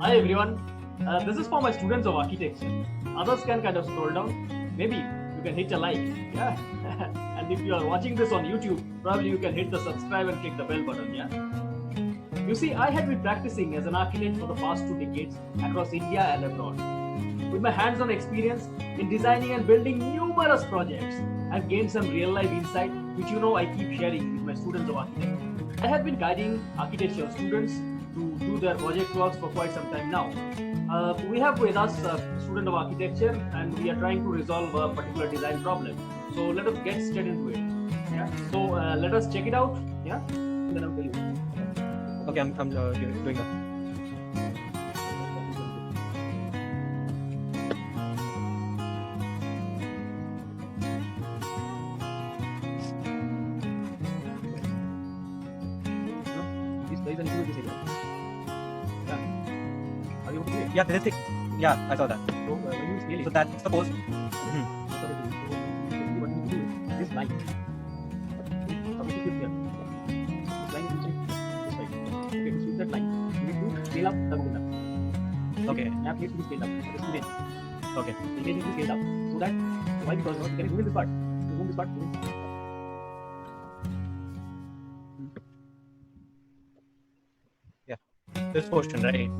Hi everyone. This is for my students of architecture. Others can kind of scroll down. Maybe you can hit a like. Yeah. And if you are watching this on YouTube, probably you can hit the subscribe and click the bell button. Yeah. You see, I had been practicing as an architect for the past 2 decades across India and abroad. With my hands-on experience in designing and building numerous projects, I've gained some real-life insight, which I keep sharing with my students of architecture. I have been guiding architecture students to do their project works for quite some time now. We have with us a student of architecture, and we are trying to resolve a particular design problem. So let us get straight into it. Yeah. So let us check it out. Yeah. And then I'll tell you. Okay, I'm doing that. There is an issue with this area. Yeah. Are you able to see it? Yeah, this is yeah, I saw that. So when you scale it, So that's supposed. what you need to do is this line. Suppose you keep here. This line is reaching this side. Okay, to switch that line, you need to scale up the Govinda. Okay. Map needs to be scaled up. This image. Okay. The image needs to be scaled up. So that why? Because you can zoom in this part. You zoom this part. Zoom in. This portion, right?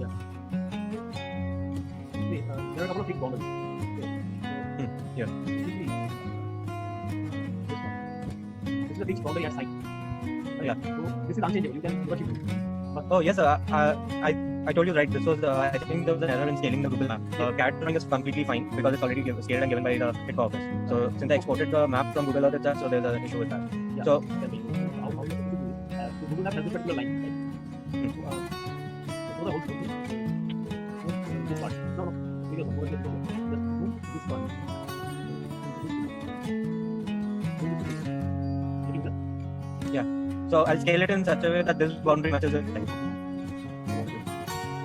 See, there are a couple of big boundaries. Okay. So, Yeah. basically, this one. This is a fixed boundary at site. Right? Yeah. So this is unchangeable. You can negotiate it. Oh yes, sir. I told you right. This was I think there was an error in scaling the Google map. CAD drawing is completely fine because it's already scaled and given by the HITCO office. So since I exported the map from Google Earth itself, so there's an issue with that. Yeah. So Tell me, how you do it? So Google Map has this particular line, right? So, so the whole thing. This part. No. Because of just move this part. Getting that? so I'll scale it in such a way that this boundary matches it. Right? Just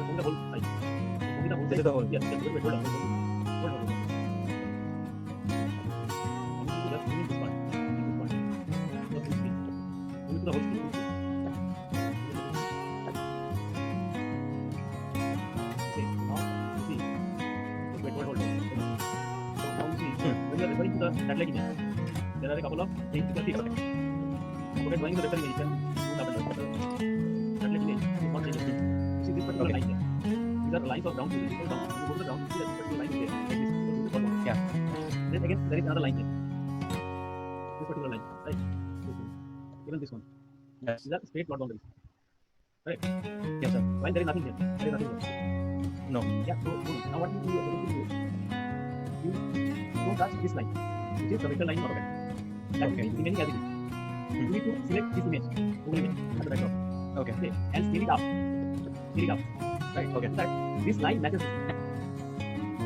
move the whole side. Move the whole This side. is the whole. Yeah. Just hold on. Hold on. You need to just move this part. This part. Not this thing. Move the whole thing. Okay. Now you see. Just wait. Hold on. So now you see. When you are referring to the satellite image, there are a couple of things you can see. Okay, drawing the referring image, you can move up and down. Satellite image is not changing. You see this particular line here. These are lines of ground. Down. When you go to the ground, you see that this particular line is there. Like this. So this is one. Yeah. Then again, there is another line here. This particular line, right? This one. Even this one. Yes. These are straight plot boundaries. Right? Yes, sir. While there is nothing here. There is nothing here. No. Yeah. So now what you do is you don't touch this line, which is the vector line in AutoCAD. That will be remaining as it is. You need to select this image, Google image, at the backdrop. Okay. Okay. And scale it up. Scale it up. Right? Okay. So that this line matches this.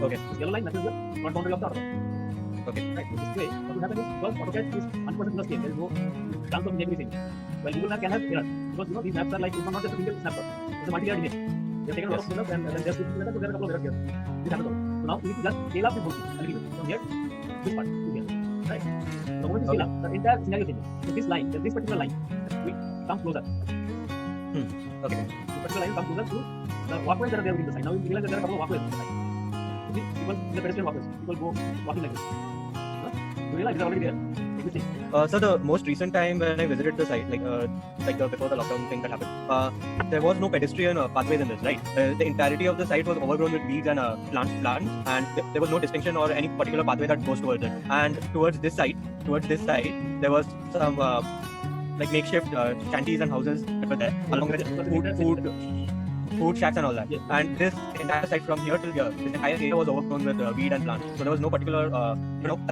Okay. This yellow line matches the front boundary of the AutoCAD. Okay. Right. So this way, what will happen is because AutoCAD is 100% the scale, there is no chance of making this image. While Google Map can have error because these maps are like it's not just a single snapshot. It's a multi-layered image. They've taken a lot of photos and then just put it together, so there are a couple of errors here. This happens also. So now you need to just scale up this whole thing a little bit from here, this part to here. Right? The moment you scale up, the entire scenario changes. So this line, this particular line, will come closer. Okay. This particular line will come closer to the walkways that are there within the site. Now you realize that there are a couple of walkways within the site. You see, people in the pedestrian walkways, people go walking like this. You realize these are already there, existing. So the most recent time when I visited the site, before the lockdown thing that happened, there was no pedestrian pathways in this, right? The entirety of the site was overgrown with weeds and plants, and there was no distinction or any particular pathway that goes towards it. And towards this site, there was some makeshift shanties and houses that were there, along with food shacks and all that. Yes. And this entire site from here till here, this entire area was overgrown with weed and plants. So there was no particular,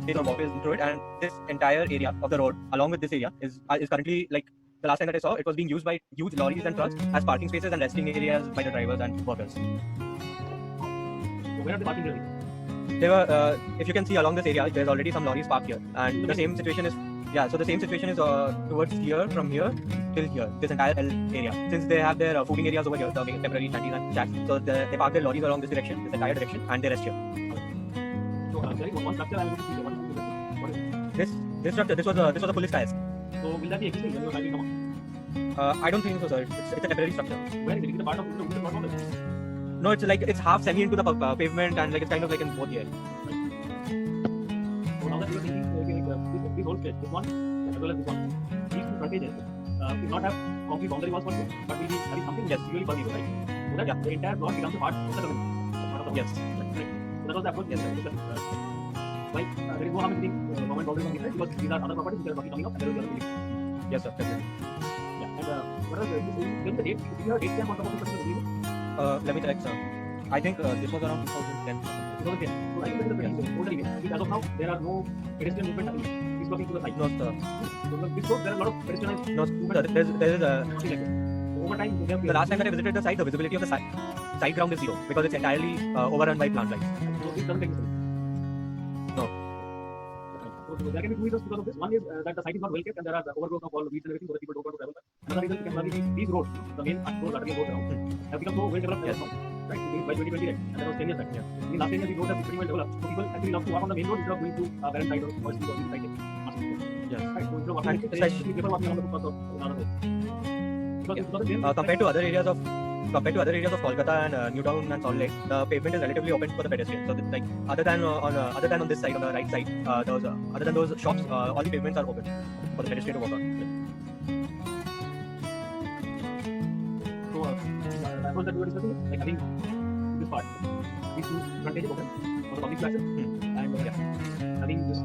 space or walkways through it. And this entire area of the road, along with this area, is currently the last time that I saw, it was being used by huge lorries and trucks as parking spaces and resting areas by the drivers and workers. So where are the parking really? There were, if you can see along this area, there's already some lorries parked here, and the same situation is. Yeah, so the same situation is towards here, from here till here, this entire L area. Since they have their fooding areas over here, the temporary shanties and shacks, so they park their lorries along this direction, this entire direction, and they rest here. So there is one structure I will see. What is it? This structure, this was a police kiosk. So will that be existing when you are driving now? I don't think so, sir. It's a temporary structure. Where is it? Is it a part of the No, it's like it's half semi into the pavement and like it's kind of like in both the air. So now that you are thinking, this whole stretch, this one as well as this one, these two frontages will not have concrete boundary walls for sure, but will be having something really permeable, right? So that the entire block becomes a part of the domain. Yes. Right. So that was the approach. Yes. Like there is no harm in thinking government boundaries on this side because these are other properties which are coming up and there will be other buildings. Yes, sir. Definitely. Yeah. And what else? Tell me the date. If you have date stamp on top of this particular video. Let me check, sir. I think this was around 2010. 2010. So I think that is the pretty older image. As of now, there are no pedestrian movement happening. This crossing to the side. No, sir. So this road, there are a lot of pedestrian No, sir. There is a. something like this. So over time, they have The last time that I visited the site, the visibility of the side ground is zero because it's entirely overrun by plant life. So this doesn't make sense. No. So there can be two reasons because of this. One is that the site is not well kept and there are overgrowth of all the weeds and everything, so that people don't want to travel. Another reason can be these roads, the main roads that are roads around, have become so well developed as of now. Right, by 2020, right? And that was 10 years back. Yeah. In the last 10 years, these roads have pretty well developed. So people actually love to walk on the main road instead of going to barren side or street or this side. Yes. Right. So instead of walking, they prefer walking on the footpath of another road. Because Compared to other areas of Kolkata and Newtown and Salt Lake, the pavement is relatively open for the pedestrian. So like other than on this side, on the right side, other than those shops, all the pavements are open for the pedestrian to walk on. So that was that we were discussing, like having this part, these two frontages open for the public places, and having this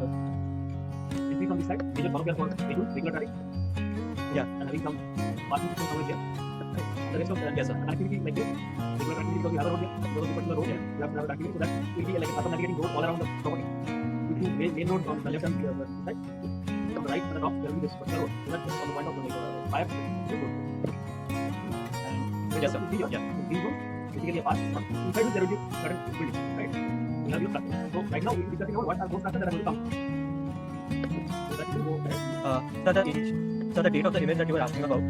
entry from this side, major thoroughfare for vehicles, regular traffic, and having some parking systems over here. The rest of the activity like this, regular activity because we have a road here, because of the particular road here, we have to have an activity, so that will be like a custom navigating road all around the property. With two main roads on the left hand side, on the right and the top there will be this particular road. So that's from the point of the fire. Yes, sir. These roads basically a path. Inside there will be certain buildings, right? We have your structure. So right now we are discussing about what are those structures that are going to come. So that will go ahead. So the date of the image that you were asking about,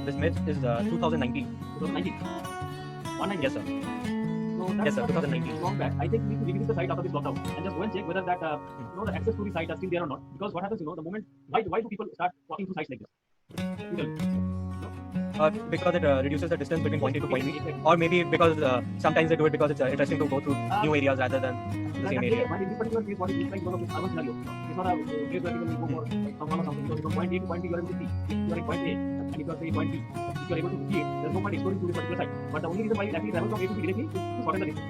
this image is 2019. 2019. 19. Yes, sir. So that's Yes, sir. 2019. long back. I think we need to revisit the site after this lockdown and just go and check whether that the access to the site are still there or not. Because what happens, the moment why do people start walking through sites like this? Because it reduces the distance between point A to point B, or maybe because sometimes they do it because it's interesting to go through new areas rather than the same area. But in this particular case, what it looks like because of this urban scenario. It's not a place where people will go for someone or something. Because from point A to point B, you are able to see. If you are in point A and if you are say point B, if you are able to see it, there's no point exploring to this particular site. But the only reason why it actually travels from A to B directly is to shorten the distance.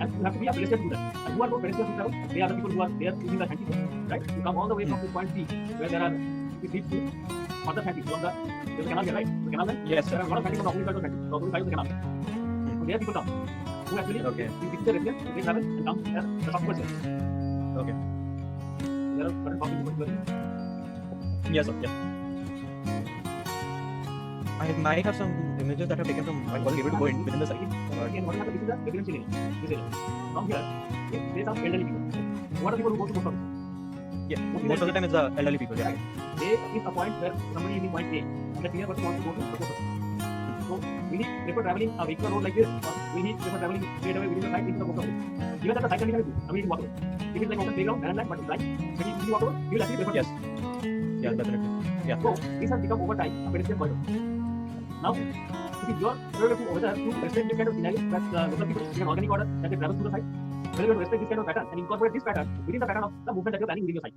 And you have to be a pedestrian to do that. And who are those pedestrians who travel? They are the people who are there using the handy, right? You come all the way from this point B, where there are these leads to further handy. From there's a canal here, right? The canal there. Yes, There sir. are a lot of handy from the opposite side of the handy. The opposite side of the canal. So there people come. Who actually visit the residence, they travel and come as the shopkeepers here. Okay. There are certain shopkeepers here. Yes, sir. Yeah. I might have some images that I've taken from. I wasn't able to go in within the site. Again, what happens? This is the residential area. This area. From here, there are some elderly people. What are people who go to post office? Yeah. Most of the time it's the elderly people. Yeah. There is a point where somebody is in point A and the senior person wants to go to the post office. So will he prefer traveling a vehicular road like this, or will he prefer traveling straight away within the site into the post office? Given that the site can be good, I mean, he can walk over. If it's like open playground, and like, but it's like, when he walk over, he will actually prefer. Yes. Yeah, definitely. Yeah. So this has become over time a pedestrian corridor. Now, it is your prerogative over there to respect this kind of scenario that local people in an organic order that they travel through the site. Whether you respect this kind of pattern and incorporate this pattern within the pattern of the movement that you're planning within your site.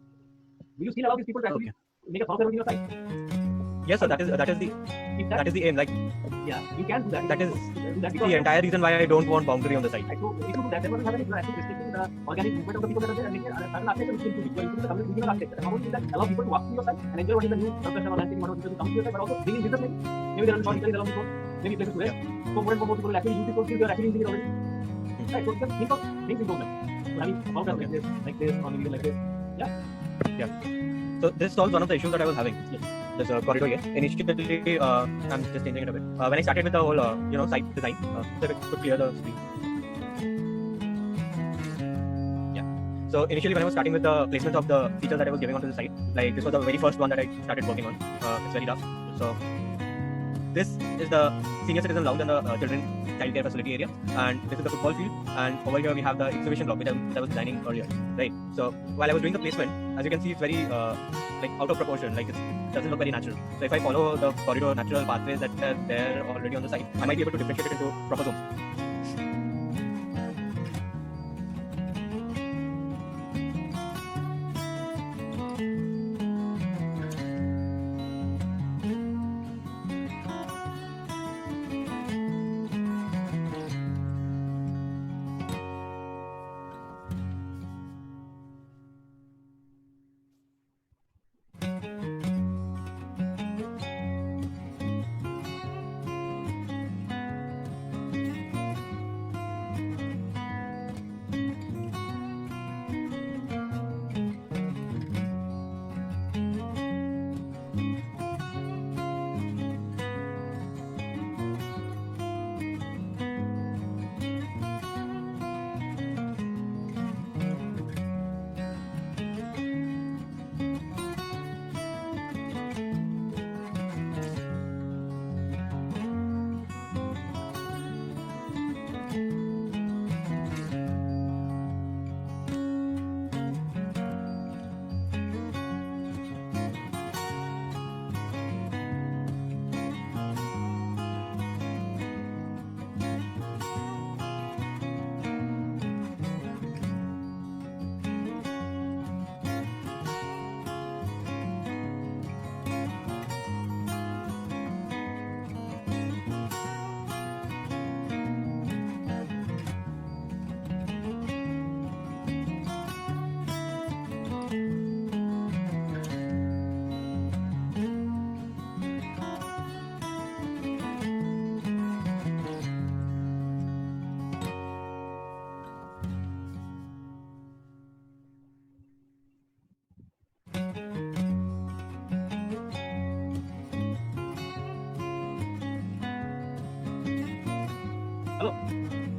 Will you still allow these people to actually make a thoroughfare within your site? Yes, sir. That is the aim. Like Yeah, you can do that. that is that the entire reason why I don't want boundary on the site. Right, so if you do that, then what will happen is you are actually restricting the organic movement of the people that are there and making certain architecture which will improve. You are improving the community within architecture. And not only that, allow people to walk through your site and enjoy what is the new construction or landscaping, what is to come to your site, but also bring in business maybe. Maybe there are short along the road, maybe places to wear. So more and more people will actually use this road since they are actually using it already. Right, so just think of things improvement. So having a boundary like this, or maybe like this. So this solves one of the issues that I was having. This corridor here. Initially, I'm just changing it a bit. When I started with the whole, site design, so it could clear the screen. Yeah. So initially, when I was starting with the placement of the features that I was giving onto the site, like this was the very first one that I started working on. It's very rough. So this is the senior citizen lounge and the children childcare facility area, and this is the football field. And over here we have the exhibition block which I was designing earlier, right? So while I was doing the placement, as you can see, it's very out of proportion. Like it doesn't look very natural. So if I follow the corridor natural pathways that are there already on the site, I might be able to differentiate it into proper zones.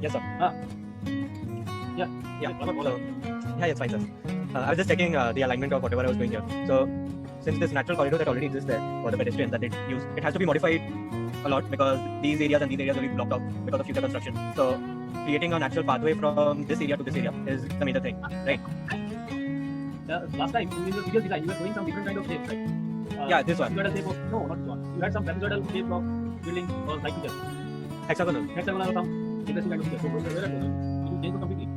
Yes, sir. Yeah. Yeah. All So, yeah, it's fine, sir. I was just checking the alignment of whatever I was doing here. So, since this natural corridor that already exists there for the pedestrians that it use, it has to be modified a lot because these areas and these areas will be blocked off because of future construction. So, creating a natural pathway from this area to this area is the major thing, right? Last time in your previous design, you were doing some different kind of shapes, right? Yeah, this one. You had a shape of no, not this one. You had some trapezoidal shape of building or like features. Hexagonal. Hexagonal or some interesting kind of features. So where are those? Did you change those completely?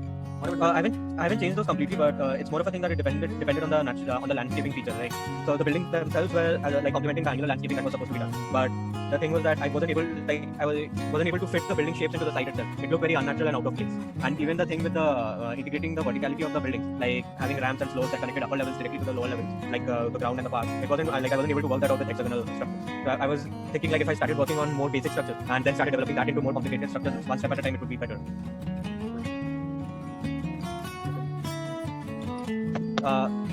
I haven't changed those completely, but it's more of a thing that it depended on the on the landscaping features, right? So the buildings themselves were like complementing the angular landscaping that was supposed to be done. But the thing was that I wasn't able to fit the building shapes into the site itself. It looked very unnatural and out of place. And even the thing with the integrating the verticality of the buildings, like having ramps and slopes that connected upper levels directly to the lower levels, like the ground and the park, it wasn't like I wasn't able to work that out with hexagonal structure. So I was thinking like if I started working on more basic structures and then started developing that into more complicated structures one step at a time, it would be better.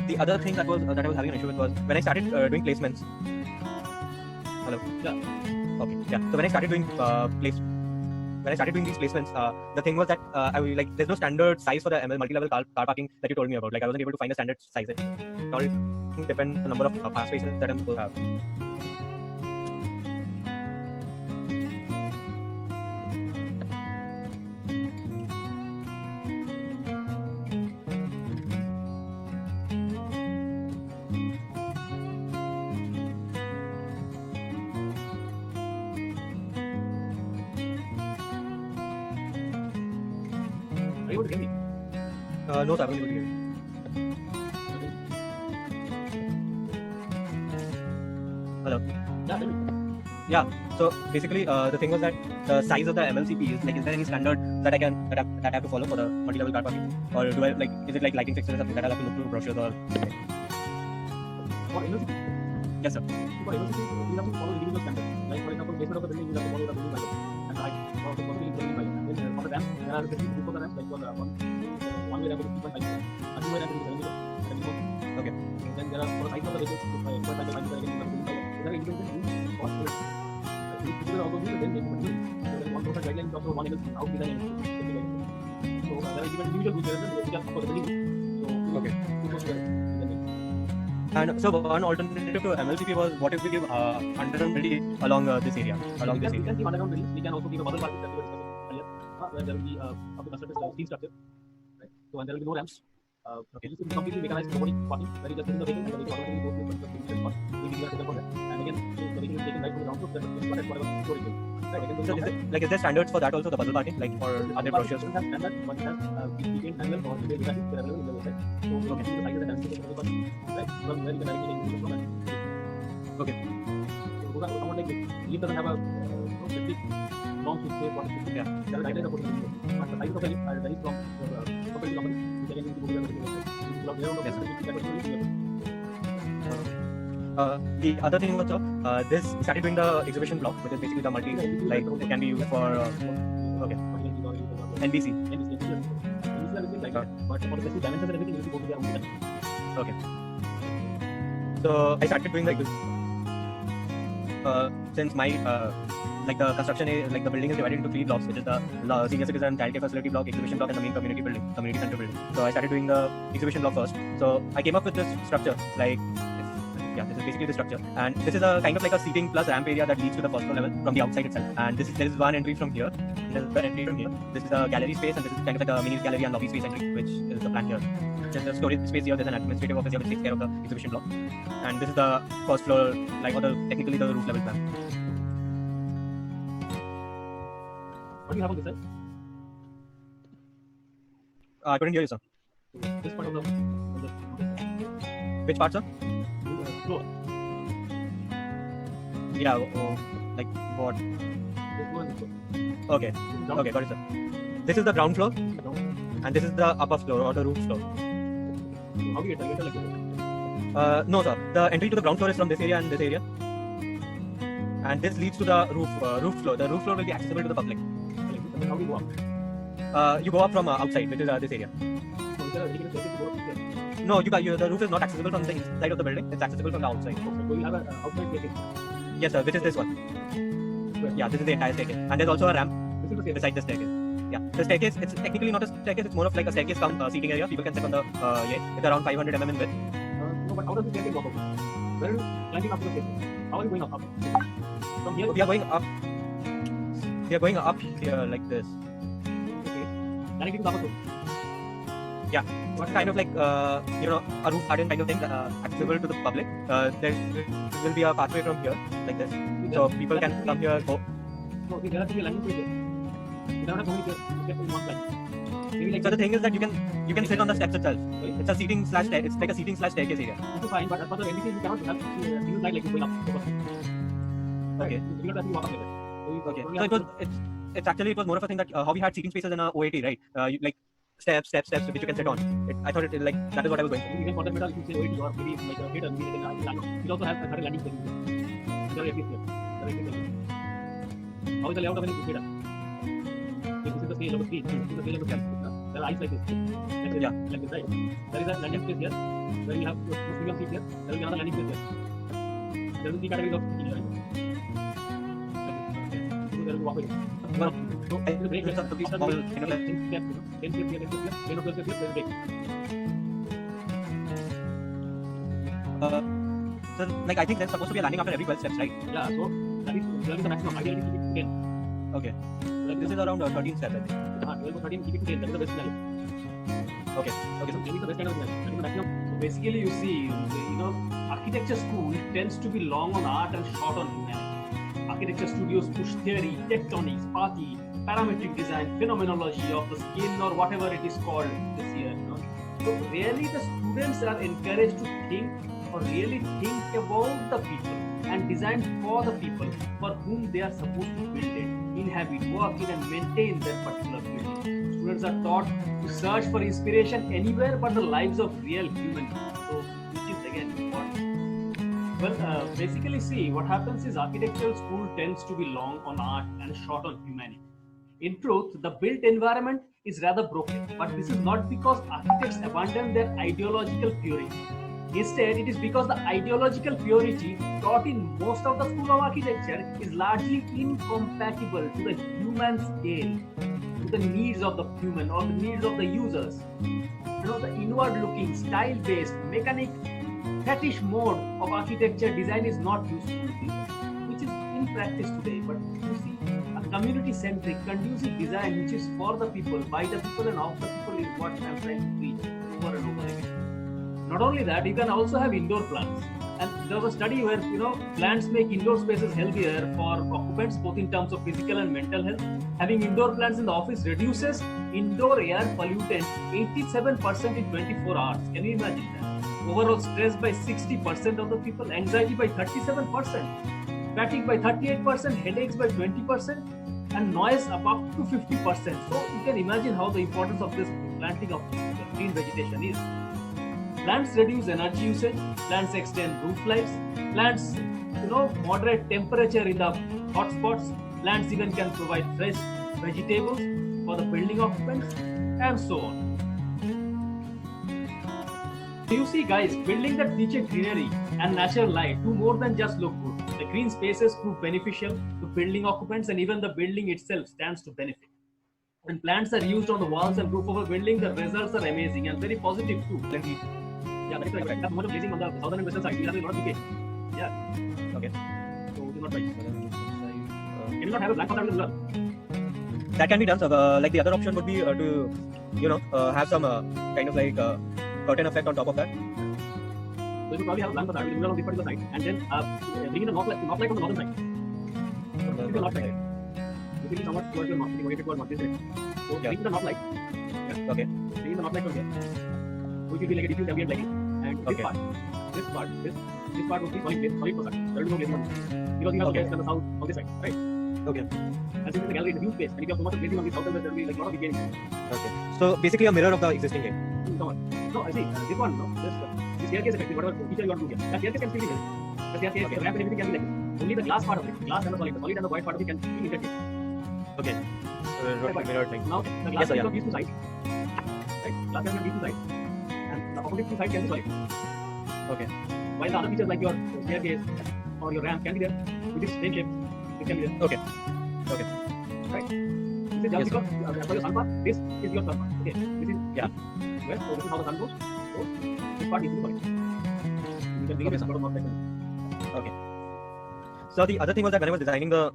The other thing that I was having an issue with was when I started doing placements. Hello. Yeah. Okay. Yeah. So when I started doing these placements, the thing was that there's no standard size for the ML multi-level car parking that you told me about. Like I wasn't able to find a standard size. It all depends on the number of park spaces that I'm supposed to have. Are you able to hear me? No, sir, I wasn't able to hear you. Hello. Yeah, tell me. Yeah. So basically, the thing was that the size of the MLCP is like, is there any standard that I have to follow for the multi-level car parking, or do I like, is it like lighting fixtures or something that I'll have to look through brochures or? For MLCP, Yes, sir. for MLCP, you have to follow individual standards. Like for example, basement of the building, you have to follow the building value and the height of the building value. And then for the ramp, there are specific for the ramp, like for the one way ramp is 3.5 meters, and two way ramp is 7 meters, and so on. Okay. Then there are for the size of the vehicles, 5.5 meters, again, there are independent rules for it. If you also do the then they can do it. So there is one process guidelines also one able how design and technical guidelines. So there are different individual rules there is just for the building. So Okay. two process guidelines. And so one alternative to MLCP was what if we give underground building along this area, along this We area. can keep underground buildings. We can also keep a bubble parking that we were discussing earlier, where there will be up to constructed steel structure, right? So and there will be no ramps. This will be completely mechanized robotic parking, where you just put in the vehicle and the vehicle automatically goes to the vehicle spot. We will for that. And again, the vehicle is taken right from the ground floor, that is whatever storage is. Right? Again, So is there standards for that also, the bubble parking, like for other brochures? It have standard, but it has detailed manual or detailed data sheets that are available in the website. So we can see the sizes and dimensions of the parking, right? From where you can directly take from that. Okay. So those are someone like this. Leaf doesn't have a specific norms to say what it should be. Yeah. There are guidelines about it. But the sizes of the leaf are very strong company to company. Which again is the website. The other thing was this started doing the exhibition block, which is basically the multi, like it can be used for okay, NBC. But for the specific dimensions and everything, you will go to their own website. Okay. So I started doing like this. Since my like the construction is like the building is divided into 3 blocks, which is the senior citizen childcare facility block, exhibition block, and the main community center building. So I started doing the exhibition block first. So I came up with this structure, like this is basically the structure, and this is a kind of like a seating plus ramp area that leads to the first floor level from the outside itself. And there is one entry from here. There is the entry from here. This is the gallery space, and this is kind of like a mini gallery and lobby space entry, which is the plan here. There's a storage space here. There's an administrative office here which takes care of the exhibition block. And this is the first floor, like, or technically the roof level plan. What do you have on this side? I couldn't hear you, sir. This part of the Which part, sir? floor. Yeah, like what? This floor and this floor. Okay, This is ground. okay, got it, sir. This is the ground floor, This is ground. and this is the upper floor or the roof floor. So how do you enter like this? No, sir. The entry to the ground floor is from this area and this area, and this leads to the roof floor. The roof floor will be accessible to the public. Like this. And then how do you go up? You go up from outside, which is this area. So is there a dedicated staircase to go up there? No, the roof is not accessible from the inside of the building. It's accessible from the outside. Okay. So you have an outside staircase. Yes, sir. Which is this one. Where? Yeah, this is the entire staircase, and there's also a ramp This is the staircase. beside the staircase. Yeah, the staircase, it's technically not a staircase, it's more of like a staircase cum seating area. People can sit on the, it's around 500 mm in width. No, but how does the staircase walk out? Where are you climbing up to the staircase? How are you going up? From here? We are going up. We are going up here like this. Okay. Directly to the upper floor. Yeah, it's kind of like a roof garden kind of thing, accessible to the public. There will be a pathway from here like this, so people can come here. Go. No, there has to be a landing place here. You don't have so many steps in one flight. Maybe like So the thing is that you can sit on the steps itself. It's a seating slash it's like a seating slash staircase area. this is fine, but as per the NBC, you cannot have single flight like this going up. Okay. You cannot actually walk up like that. Okay. So it was more of a thing that how we had seating spaces in a OAT, right? Like steps which you can sit on. I thought it like that is what I was going for. Even for that matter, if you say OAT or maybe like a theater, maybe like a it also has a certain landing place. There are at least here. How is the layout of any theater? This is the scale of the screen. This is the scale of the camp. There are eyes like this. Yeah. Like this, right? There is a landing space here. Where you have two premium seats here. There will be another landing space here. There will be three categories of seating here. So there will be walkway. Well, So I the break it's here. a piece of There all, will be 10 steps here, 10 steps here, 10 12 steps here, there is a break. So like I think there's supposed to be a landing after every 12 steps, right? Yeah, so that is the maximum. Ideally, keep it to 10. Okay. Like This is around 13 steps, I think. 12 or 13, keep it to 10. That is the best scenario. Okay. Okay, so 10 is the best kind of scenario. That is the maximum. So basically, you see, architecture school tends to be long on art and short on humanity. Architecture studios push theory, tectonics, pathy, parametric design, phenomenology of the skin or whatever it is called this year. So really, the students are encouraged to think or really think about the people and design for the people for whom they are supposed to build it, inhabit, work in and maintain their particular building. Students are taught to search for inspiration anywhere but the lives of real humans. So which is again important. Well, basically see, what happens is architectural school tends to be long on art and short on humanity. In truth, the built environment is rather broken, but this is not because architects abandon their ideological purity. Instead, it is because the ideological purity taught in most of the school of architecture is largely incompatible to the human scale, to the needs of the human or the needs of the users. The inward-looking, style-based, mechanic, fetish mode of architecture design is not useful, which is in practice today. But you see, a community-centric, conducive design which is for the people, by the people, and of the people is what I'm trying to preach over and over again. Not only that, you can also have indoor plants. And there was a study where plants make indoor spaces healthier for occupants, both in terms of physical and mental health. Having indoor plants in the office reduces indoor air pollutant 87% in 24 hours. Can you imagine that? Overall stress by 60% of the people, anxiety by 37%, fatigue by 38%, headaches by 20%, and noise up to 50%. So you can imagine how the importance of this planting of green vegetation is. Plants reduce energy usage, plants extend roof lives, plants moderate temperature in the hot spots, plants even can provide fresh vegetables for the building occupants, and so on. You see guys, building that feature greenery and natural light do more than just look good. The green spaces prove beneficial to building occupants, and even the building itself stands to benefit. When plants are used on the walls and roof of a building, the results are amazing and very positive too. Yeah, that is correct. That's more of blazing on the southern and western side. We have a lot of decay. Yeah. Okay. So it is not right. Can you not have a blank as well? That can be done. So, like the other option would be to have some kind of like curtain effect on top of that. So you probably have a blank facade with the on this particular side, and then bring in the north light on the northern side. This is the north side. This is somewhat towards your north, oriented towards north. This way. So bring in the north light. Yeah. Okay. Bring in the north light from here, which will be like a diffuse ambient lighting, and this part would be solid facade. There will be no glazing on this because we have gas on the south on this side, right? Okay. And since the gallery is a huge space, and if you have so much of glazing on the south and west, there will be like a lot of decay. Okay. So basically a mirror of the existing game. No, I see. This one, this staircase effect, whatever feature you want to do here, that staircase can still be there. The staircase, the ramp and everything can be like this. Only the glass part of it, glass and the solid and the white part of it can be interchanged. Okay. Mirror thing. Now, the glass can be on these two sides. Right? Glass can be on these two sides. And the opposite two sides can be solid. Okay. While the other features like your staircase or your ramp can be there with its same shape, it can be there. Okay. Okay. Right? This is Yes, your for your sun path. This is your sun path. Okay, this is Yeah. west. So this is how the sun goes. So this part is for it. You can begin Okay, with sir. support of north side. So the other thing was that when I was designing the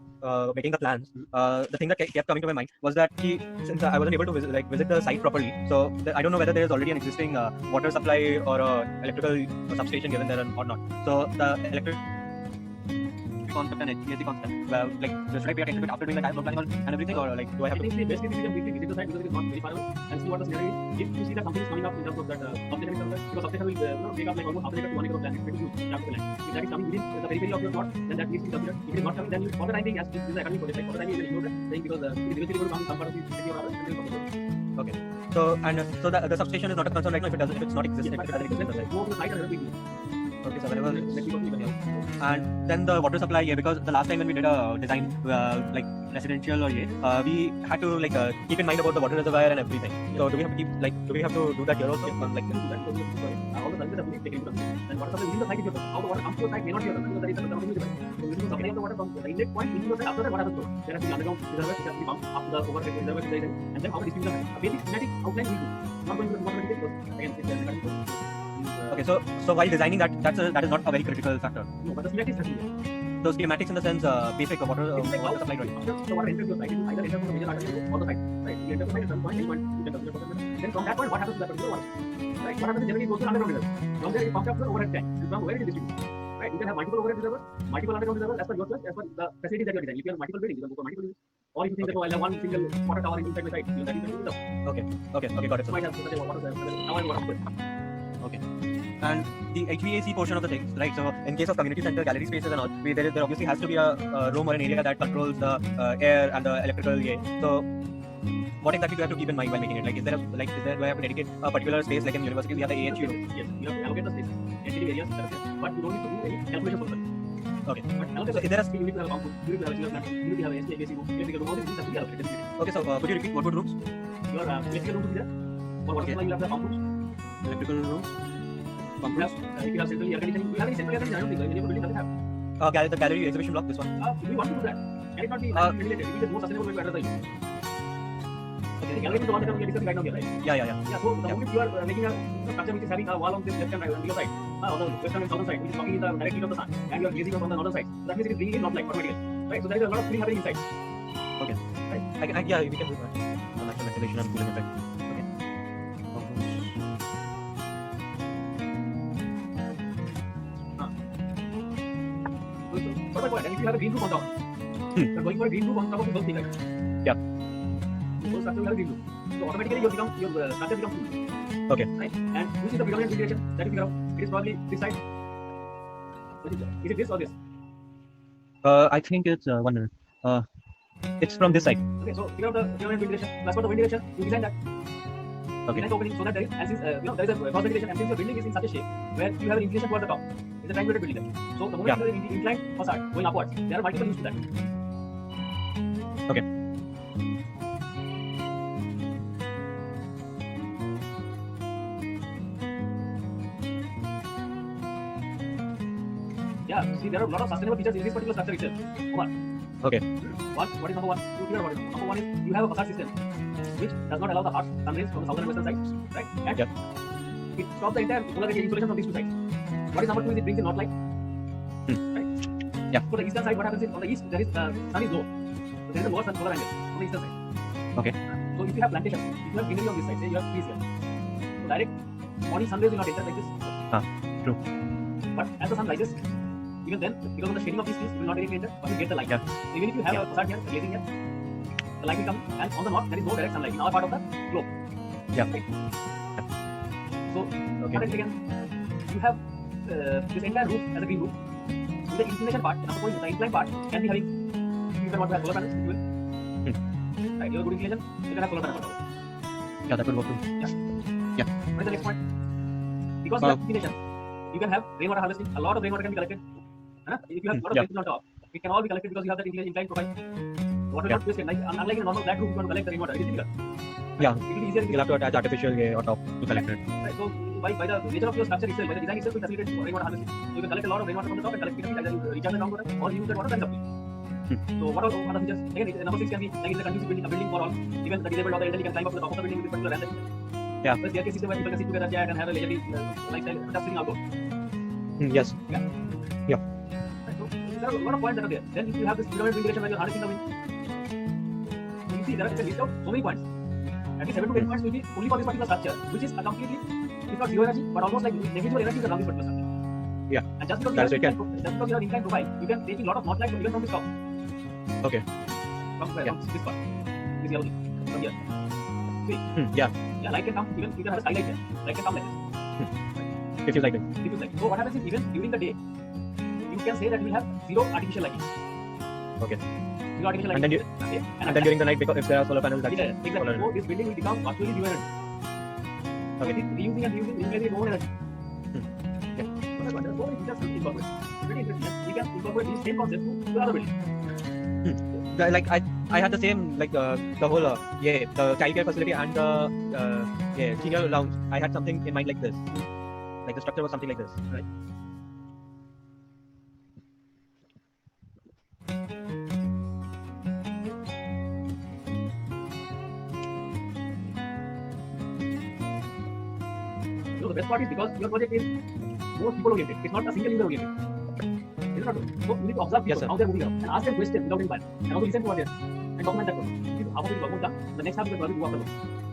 making the plans, the thing that kept coming to my mind was that since I wasn't able to visit the site properly, so I don't know whether there is already an existing water supply or electrical substation given there or not. So the electric concept and HVAC concept, like should I pay attention to it after doing the tile planning and everything, or like do I have I to? think the best is you can quickly visit the site because it is not very far away and see what the scenario is. If you see that something is coming up in terms of that substation is concerned, because substation will take up like almost half an acre to 1 acre of land. It's pretty huge. You have to land. If that is coming within the periphery of your plot, then that needs to be considered. If it is not coming, then for the time being, as this is an academic project, like for the time being, you can ignore that thing because it is eventually going to come in some part of the city or other. And then Okay. So the substation is not a concern right now if it's not existing. yes, If it doesn't exist in the site. go to the site and quickly. Okay, so whenever Let's see what we can do. and then the water supply, yeah, because the last time when we did a design like residential or we had to keep in mind about the water reservoir and everything. So do we have to do that here also? Like All the services have to be taken into consideration. And water supply within the site is your concern. How the water comes to your site may not be your concern because that is the community device. So you need to supply the water from the inlet point into the site. After that, what happens to it? There has to be underground reservoir which has to be pumped up to the overhead reservoir which is there. And then how the distribution happens. A basic schematic outline will do. Not going to the water because again it's okay, so while designing that is not a very critical factor. no, but the schematics has to be there. So schematics in the sense basic water It's like water supply drawing. after the water enters your site, it will either enter from the major artery or the site. Right? You enter the site at some point, any point you can consider for that. Then from that point, what happens to that particular water? Right? What happens is generally it goes to underground reservoir. From there, it pumps up to the overhead tank. And from where it is distributed. Right? You can have multiple overhead reservoirs, multiple underground reservoirs as per your choice, as per the facilities that you are designing. If you have multiple buildings, you can go for multiple buildings. Or if you think that I'll have one single water tower inside my site, you can use the Okay, got it. might have such a water tower and water. And the HVAC portion of the things, right? So in case of community center, gallery spaces and all, there obviously has to be a room or an area that controls the air and the electrical. So what exactly do I have to keep in mind while making it? Do I have to dedicate a particular space like in universities we have the AHU? Yes, you have to allocate the spaces, entity areas, but you don't need to do any calculation for that. Okay. But allocate So the is there a you need to have a pump, you need to have a chiller plant, you need to have a HVAC room, electrical room, all these things have to be allocated. okay? So could you repeat what would rooms? Your electrical room to be there. For water supply, you have the pump rooms. Electrical rooms. Pump You rooms. have, if you have central air conditioning, you have any central air conditioning? I don't think so. Any building doesn't have. The gallery exhibition block. This one. Do you want to do that? Can it not be regulated? It will be more sustainable way to address the issue. Okay, the gallery is the one that we are discussing right now here, right? Yeah. Yeah, so the moment you are making a structure which is having a wall on this left and right on your side, on the western and southern side, which is blocking the direct heat of the sun, and you are glazing up on the northern side, so that means it is bringing in north light automatically, right? So there is a lot of cooling happening inside. Yeah, we can do that. Natural ventilation and cooling effect. Okay. So what and if you have a green roof on top, you're going for a green roof on top of those things, right? Yeah. So structure will have a green roof. So automatically your structure becomes cool. Okay. Right? And which is the predominant ventilation that you figure out? It is probably this side. Is it this or this? I think it's 1 minute. It's from this side. Okay, so figure out the predominant ventilation. That's for the ventilation. You design that. Okay. Design the opening so that there is, and since there is a cross ventilation, and since your building is in such a shape where you have an inclination towards the top, it's a triangulated building. So the moment you have an inclined facade going upwards, there are multiple uses to that. Okay. Yeah, see, there are a lot of sustainable features in this particular structure itself. Okay. What is number one? You figure out what is number one is you have a facade system which does not allow the harsh sun rays from the southern and western sides, right? And it stops the entire solar insolation from these two sides. What is number two is it brings in north light, right? Yeah. For the eastern side, what happens is on the east there is sun is low, so there is a lower sun solar angle on the eastern side. Okay. So if you have plantation, if you have greenery on this side, say you have trees here, so direct morning sun rays will not enter like this. True. But as the sun rises, even then, because of the shading of these trees, it will not directly enter, but you get the light. Yeah. So even if you have a facade here, a glazing here, the light will come, and on the north there is no direct sunlight in our part of the globe. Yeah. Right? So, Okay. what again? You have this entire roof as a green roof. In the inclination part, the inclined part can be having, you can want to have solar panels, you will. Right, you have good inclination, you can have solar panels. Yeah, that will work too. What is the next point? Because you have inclination, you can have rainwater harvesting. A lot of rainwater can be collected. If you have a lot of places on top, it can all be collected because you have that inclined profile. Water will not waste. Unlike in a normal black roof, you want to collect the rainwater. It is difficult. Yeah. It will be easier. You'll have to attach artificial on top to collect it. Right, so by the nature of your structure itself, by the design itself, it facilitates rainwater harvesting. So you can collect a lot of rainwater from the top and collect it either you recharge the groundwater or use that water and supply. So what are the features? Again, number 6 can be like it's a conducive building, a building for all. Even the disabled or the elderly can climb up to the top of the building with this particular ramp. Yeah. The staircase system where people can sit together, chat, and have a leisurely lifestyle without sitting outdoors. Yes. Right, so there are a lot of points that are there. Then if you have this predominant configuration where you're harnessing the wind, so you see there are, you can list out so many points. At least 7 to 10 points will be only for this particular structure, which is a completely, it's not zero energy, but almost like negligible energy is around this particular structure. Yeah. And just because That's you it, have inclined profile, you can take a lot of north light even from this top. Okay. From where? Yeah. From this part. This yellow thing. From here. See? Yeah. Yeah, light can come, even you can have a skylight here. Light can come like this. If you like it. Diffuse light. So what happens is even during the day, you can say that we have zero artificial lighting. Okay. Zero artificial And lighting. then and then during the night, because if there are solar panels, that's Yeah, exactly. solar So this building will become virtually zero energy. Okay. It is reusing and replacing own energy. Yeah. So that's what there are so many features to incorporate. Very interesting. You can incorporate these same concepts to other buildings. Like I had the same like the whole the childcare facility and the senior lounge. I had something in mind like this. Like the structure was something like this. Right. You know, the best part is because your project is more people oriented. It's not a single user oriented. It's not. So you need to observe people, Yes, sir. how they're moving around, and ask them questions without any bias, and also listen to what they're saying and document that process. This is half of it is almost done. The next half is the project do after work.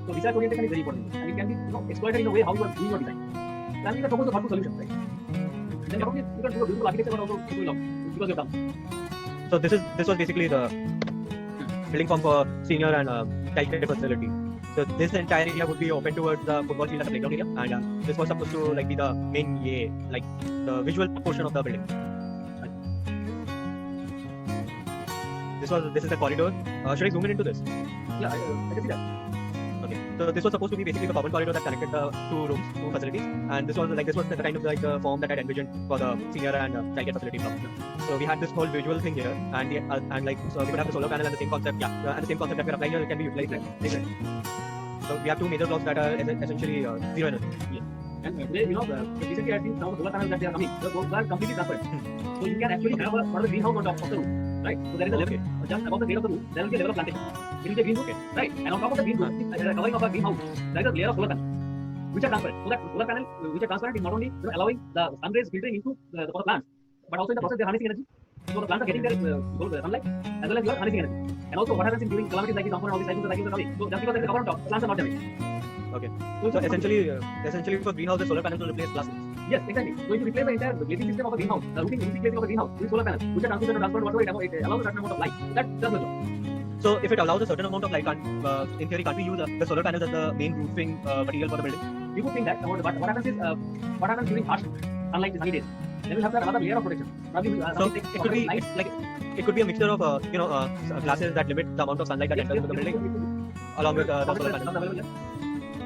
So research orientation is very important, and it can be exploited in a way how you are doing your design. Then you can propose a thoughtful solution, right? Then probably you can do a beautiful architecture, but also it will because you're done. So this was basically the building form for senior and childcare facility. So this entire area would be open towards the football field as a playground area, and this was supposed to like be the main like the visual portion of the building. This is the corridor. Should I zoom in into this? Yeah, I can see that. Okay. So this was supposed to be basically the common corridor that connected the two facilities, and this was the kind of like the form that I envisioned for the senior and childcare facility block. So we had this whole visual thing here, and like so we could have the solar panel and the same concept. Yeah, and the same concept that we're applying here can be utilized. So we have two major blocks that are essentially zero energy. And today, recently I think some of the solar panels that they are coming, those are completely transparent. So you can actually have a sort of a greenhouse on top of the roof, right? So there is a level, just above the grade of the roof, there will be a level of plantation. It will be a green roof, right? And on top of the green roof, covering of the greenhouse, there is a layer of solar panel, which are transparent. So that solar panel, which are transparent, is not only allowing the sun rays filtering into the plants, but also in the process they are harnessing energy. So the plants are getting their sunlight as well as you are harnessing energy. And also what happens in during calamities like this, all these cycles are coming. So just because there is a cover on top, the plants are not damaged. Okay. So essentially for greenhouse, the solar panels will replace glass. Yes, exactly. So if you replace the entire glazing system of a greenhouse, the roofing glazing of a greenhouse with solar panels, which are transparent or transparent, whatever it allows a certain amount of light. That does the job. So if it allows a certain amount of light, in theory, can't we use the solar panels as the main roofing material for the building? You could think that, but what happens is, what happens during harsh sunlight, sunny days, then we'll have to have another layer of protection. Probably, So it could be it could be a mixture of glasses that limit the amount of sunlight that enters into the building, along with the solar panels.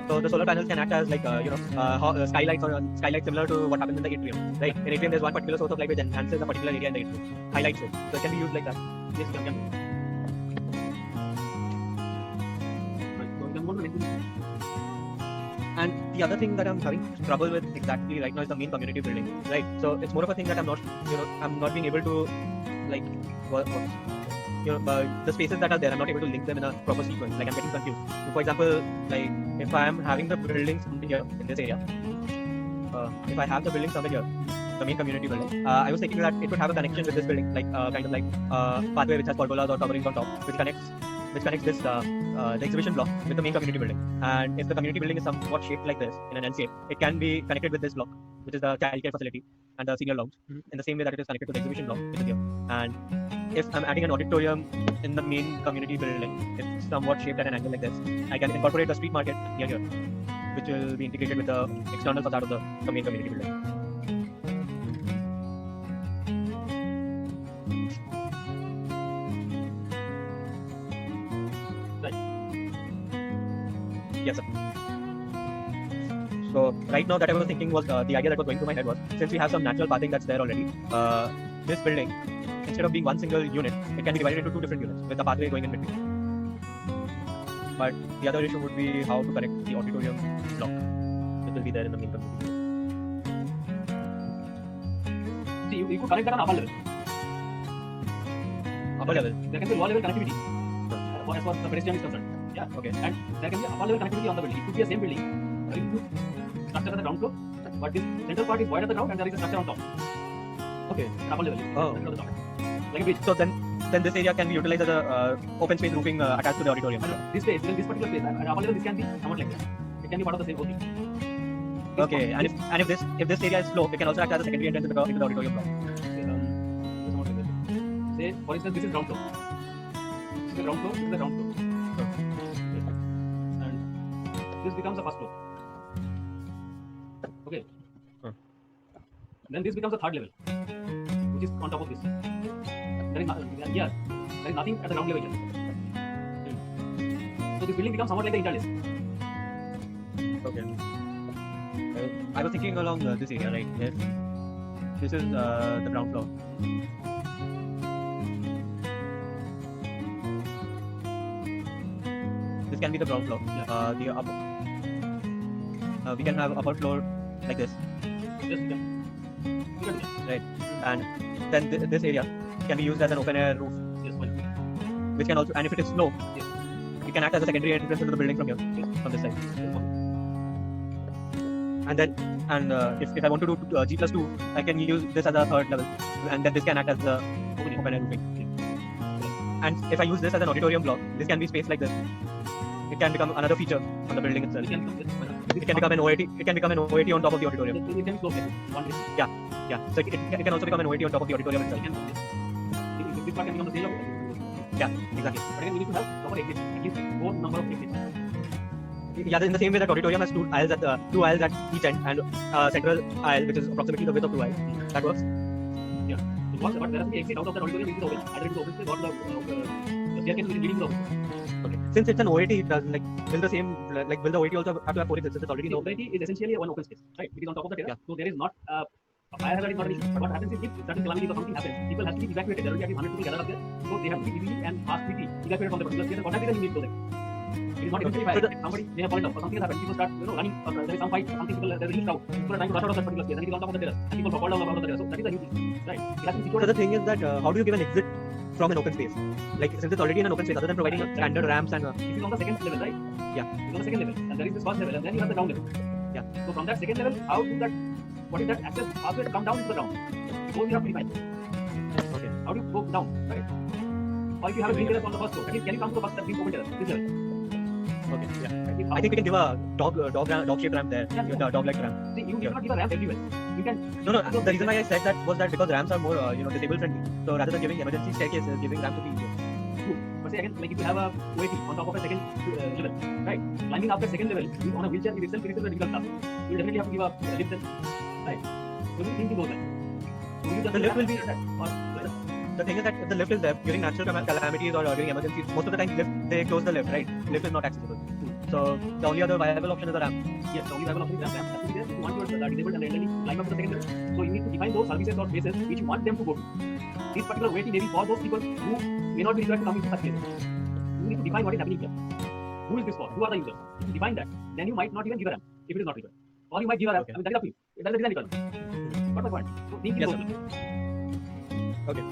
So the solar panels can act as like skylights or skylights similar to what happens in the atrium, right? In atrium, there's one particular source of light which enhances a particular area in the atrium, highlights it. So it can be used like that. Yes, you can. So you can go to the next one. And the other thing that I'm having trouble with exactly right now is the main community building, right? So it's more of a thing that I'm not being able to like the spaces that are there, I'm not able to link them in a proper sequence. Like I'm getting confused. So for example, like if I am having the buildings here in this area, if I have the building somewhere here, the main community building, I was thinking that it would have a connection with this building, like kind of like pathway which has pergolas or coverings on top, which connects this the exhibition block with the main community building. And if the community building is somewhat shaped like this in an L shape, it can be connected with this block, which is the childcare facility and the senior lounge, in the same way that it is connected to the exhibition block, which is here. And if I'm adding an auditorium in the main community building, it's somewhat shaped at an angle like this, I can incorporate the street market near here, which will be integrated with the external facade of the main community building. Yes, sir. So right now that I was thinking was the idea that was going through my head was, since we have some natural pathing that's there already, this building, instead of being one single unit, it can be divided into two different units with the pathway going in between. But the other issue would be how to connect the auditorium block, which will be there in the main community. See, you could connect that on upper level. upper level. There can be lower level connectivity as far as the pedestrian is concerned. Yeah. Okay. And there can be upper level connectivity on the building. It could be a same building, it could structure at the ground floor, but this central part is void at the ground and there is a structure on top. Okay. Upper level. Oh. On the top. Like a bridge. So then this area can be utilized as a open space roofing attached to the auditorium. This space, this particular space, and upper level, this can be somewhat like that. It can be part of the same thing. Okay. And if this area is slow, it can also act as a secondary entrance into the auditorium block. Say, for instance, this is ground floor. This is the ground floor. This is the ground floor. And this becomes the first floor. Okay. Then this becomes the third level, which is on top of this. There is nothing here. There is nothing at the ground level here. So this building becomes somewhat like the interlace. Okay. I was thinking along this area, right? Yes. This is the ground floor. This can be the ground floor. Yeah. The upper. We can have upper floor like this, Yes, we can. We can do that. right? And then this area can be used as an open air roof, Yes, fine. which can also, and if it is slow, Yes. it can act as a secondary entrance into the building from here, Yes. from this side. Yes, fine. And then, if I want to do G+2, I can use this as a third level, and then this can act as the open air roofing. And if I use this as an auditorium block, this can be spaced like this. It can become another feature on the building itself. It can become this. It can become an OAT. It can become an OAT on top of the auditorium. It can be close like this. One place. Yeah. So it can also become an OAT on top of the auditorium itself. It can. This part can become the stage of. Yeah, exactly. But again, we need to have proper exits. At least 4 number of exits. Yeah, in the same way that auditorium has two aisles at each end and central aisle, which is approximately the width of 2 aisles. That works. But there has to be exit out of the auditorium into the open. Either into the open space or the staircase which is leading to the open space. Okay. Since it's an OAT, it does will the OAT also have to have 4 exits since it's already The open? OPT is essentially one open space, right? It is on top of the terrace, Yeah. so there is not a fire hazard is not an issue. But what happens is if certain calamities or something happens, people have to be evacuated. There will be at least 100 people gathered up there, so they have to be easily and fast quickly evacuated from the particular space. And for that reason, you need to go there. It is not essentially fire. Somebody may have fallen down, or something has happened. People start, running. Or there is some fight, something. There is a huge crowd. People are trying to rush out of that particular space, and it is on top of the terrace. And people fall down on the terrace. So that is a huge issue, right? It has to be So situated. the thing is that how do you give an exit from an open space? Like since it's already in an open space, other than providing standard ramps and This is on the second level, right? Yeah. It's on the second level, and there is this first level, and then you have the ground level. Yeah. So from that second level, how do that? What is that access pathway to come down into the ground? Suppose you have to define. Okay. How do you go down, right? Or if you have a green terrace on the first floor, at least can you come to the first green open terrace? This level. Okay. Yeah. Right? I think we can give a dog-shaped ramp there. Yeah. The dog-like ramp. See, you need not give a ramp everywhere. You can. No. The reason why I said that was that because ramps are more, disabled friendly. So rather than giving emergency staircases, giving ramp would be easier. But say again, like if you have a OAT on top of a second level, right? Climbing up the second level on a wheelchair in itself is a difficult task. You definitely have to give a lift then, right? So you think those like. So you just The lift will be- that, or like that. The thing is that if the lift is there during natural calamities or during emergencies, most of the time they close the lift, right? Lift is not accessible. So the only other viable option is a ramp. Yes, the only viable option is ramp has to be there if you want your disabled and elderly climb up to the second level. So you need to define those services or spaces which you want them to go to. This particular OAT may be for those people who may not be required to come into such places. You need to define what is happening here. Who is this for? Who are the users? If you define that, then you might not even give a ramp if it is not required. Or you might give a ramp. Okay. I mean, that is up to you. That is a design requirement. Got my point? So think in Yes, those sir. terms. Okay.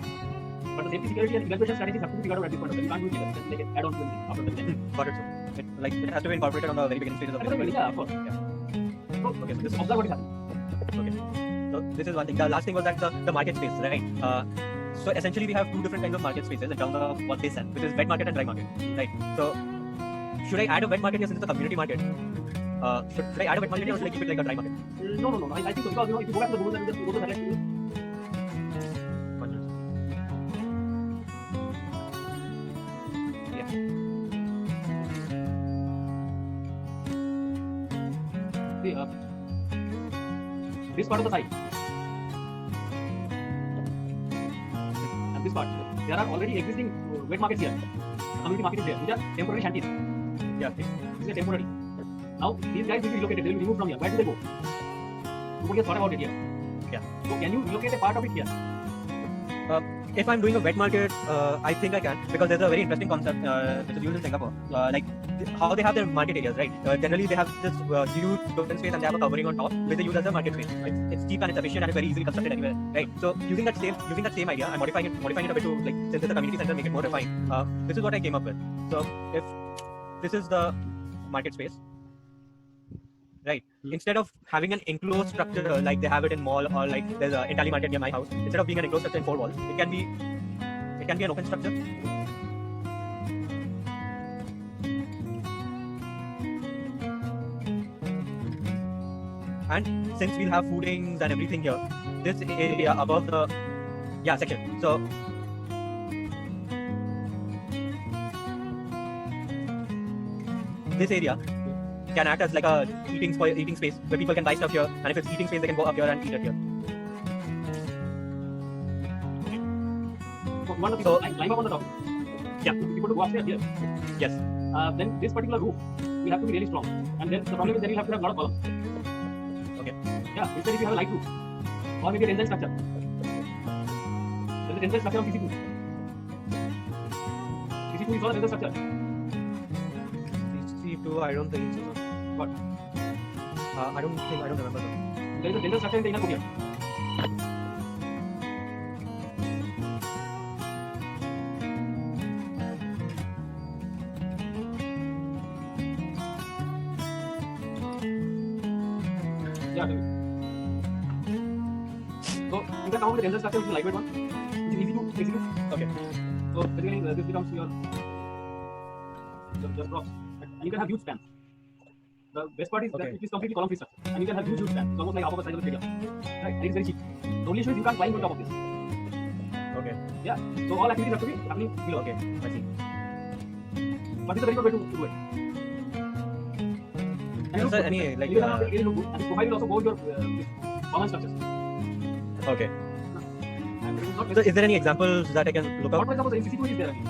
But the safety, security, and evacuation strategies have to be figured out at this point of time. You can't do it either. Just like add on to anything after the design. Got it, sir. It has to be incorporated on the very beginning stages of the design. Yeah, of course. Yeah. So, okay, so just observe what is happening. So this is one thing. The last thing was that the market space, right? So essentially we have two different kinds of market spaces in terms of what they sell, which is wet market and dry market, right? So should I add a wet market here since it's a community market? Should I add a wet market here or should I keep it like a dry market? No. I think so because if you go back to the rules and just go to the headline, see, this part of the site and this part, there are already existing wet markets here. Community market is there, which are temporary shanties. Yeah. These are temporary. Now these guys will be relocated. They will be removed from here. Where do they go? Nobody has thought about it here. Yeah. So can you relocate a part of it here? If I'm doing a wet market, I think I can because there's a very interesting concept which is used in Singapore. Like how they have their market areas, right? Generally, they have this huge open space and they have a covering on top, which they use as a market space. Right? It's cheap and it's efficient and it's very easily constructed anywhere, right? So using that same idea and modifying it a bit to, like, since it's a community center, make it more refined. This is what I came up with. So if this is the market space, right? Instead of having an enclosed structure like they have it in mall, or like there's an Intally market near my house, instead of being an enclosed structure in 4 walls, it can be an open structure. And since we'll have foodings and everything here, this area above the section. So this area can act as like a eating space where people can buy stuff here, and if it's eating space, they can go up here and eat it here. One of the So- climb up on the top. Yeah. People to go upstairs here. Yes. Then this particular roof will have to be really strong. And then the problem is then you'll have to have a lot of columns. Okay. Yeah, instead if you have a light roof, or maybe a tensile structure. There is a tensile structure on PC2. PC2 is all a tensile structure. C2, I don't think so. What? I don't remember. There is a tensile structure in the inner courtyard. Yeah, do it. So you can come up with a tensile structure which is a lightweight one, which is easy to execute. Okay. So basically this becomes your props, and you can have huge spans. The best part is that Okay. it is completely column free structure, and you can have huge spans. It's almost like half of the size of the stadium, right? And it's very cheap. The only issue is you can't climb on top of this. Okay. Yeah. So all activities have to be happening below. Okay. I see. But it's a very good way to do it. And Is there any like? you can have really look good, and the profile will also go with your this common structures. Okay. And it is not So is there any examples that I can look What up? for example, in CC2 is there again.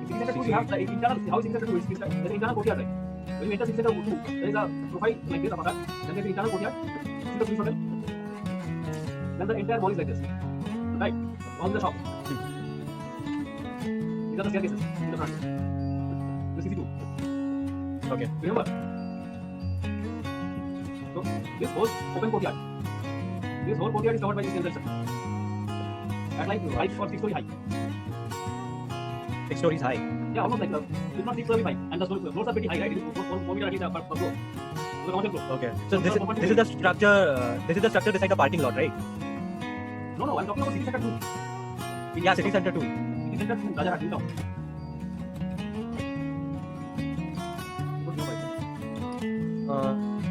In City Center 2, you have the internal, how is City Center 2 is, there is an internal courtyard, right? When you enter City Center 2, there is a profile like this, then there is an internal courtyard, see the police hotel, then the entire mall is like this, right? All the shops. These are the staircases in the front. The CC2. Okay. Remember? So, this whole open courtyard is covered by this tensile structure. At like 5 or 6 story high. 6 stories high. Yeah, almost like it's not 6 story high, and the floors are pretty high, right? It is 4 meter at least per floor. So the commercial floor. Okay. So this is the structure. This is the structure beside the parking lot, right? No, I'm talking about City Center 2. Yeah, City Center 2. City Center 2, Rajahat, in town.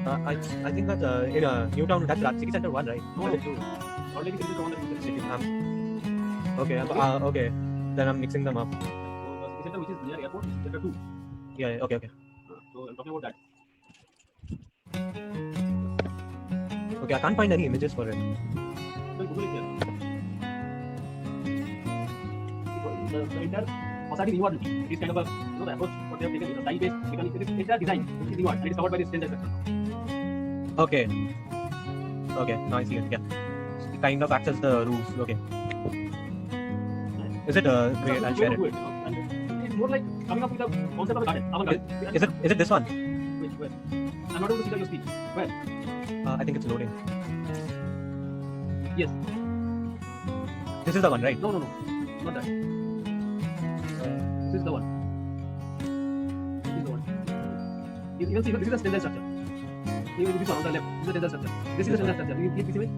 I think that's in Newtown. That's City Center 1, right? No, City Center 2. Already City Center 1 is City Center. Okay. Okay. Then I'm mixing them up. So the City Center which is near airport is City Center 2. Yeah. Okay. So I'm talking about that. Okay. I can't find any images for it. So Google it here. The entire facade is inward looking. It is kind of a, the approach what they have taken is a style based, because it is entire design which is inward. It is covered by this tensile structure. Okay. Now I see it. Yeah. It kind of acts as the roof. Okay. Is it great? I'll share it. And it is more like coming up with the concept of a garden. Avant-garde. Is it this one? Where? I'm not able to see your speech. Where? I think it's loading. Yes. This is the one, right? No. Not that. This is the one. You can see this is a tensile structure. This one on the left. This is a tensile structure. This is a tensile structure. You see it?